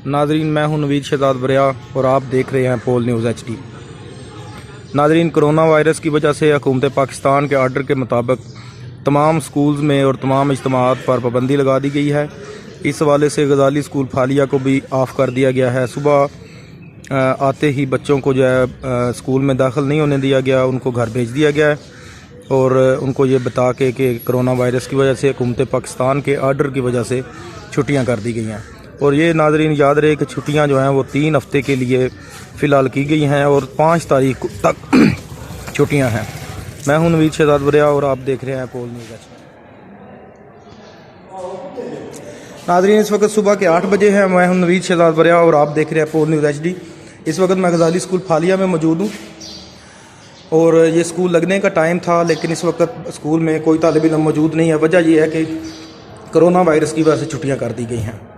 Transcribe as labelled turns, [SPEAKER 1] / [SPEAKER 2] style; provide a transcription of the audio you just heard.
[SPEAKER 1] नाजरीन, मैं हूं नवीद शहजाद बरिया और आप देख रहे हैं पोल न्यूज़ HD। नाजरीन, कोरोना वायरस की वजह से हुकूमत पाकिस्तान के आर्डर के मुताबिक तमाम स्कूल्स में और तमाम इज्तिमात पर पाबंदी लगा दी गई है। इस हवाले से गजाली स्कूल फालिया को भी ऑफ़ कर दिया गया है। सुबह आते ही बच्चों को जो है स्कूल में दाखिल नहीं होने दिया गया, उनको घर भेज दिया गया है और उनको ये बता के कि कोरोना वायरस की वजह से हुकूमत पाकिस्तान के आर्डर की वजह से छुट्टियाँ कर दी गई हैं। और ये नाजरीन याद रहे कि छुट्टियां जो हैं वो 3 हफ्ते के लिए फ़िलहाल की गई हैं और 5 तारीख तक छुट्टियां हैं। मैं हूं नवीद शहजाद बरिया और आप देख रहे हैं पोल न्यूज़ HD। नाजरीन, इस वक्त सुबह के 8 बजे हैं। मैं हूं नवीद शहजाद बरिया और आप देख रहे हैं पोल न्यूज़ HD। इस वक्त मैं गजाली स्कूल फालिया में मौजूद हूँ और ये स्कूल लगने का टाइम था, लेकिन इस वक्त स्कूल में कोई तालिब इल्म मौजूद नहीं है। वजह यह है कि कोरोना वायरस की वजह से छुट्टियाँ कर दी गई हैं।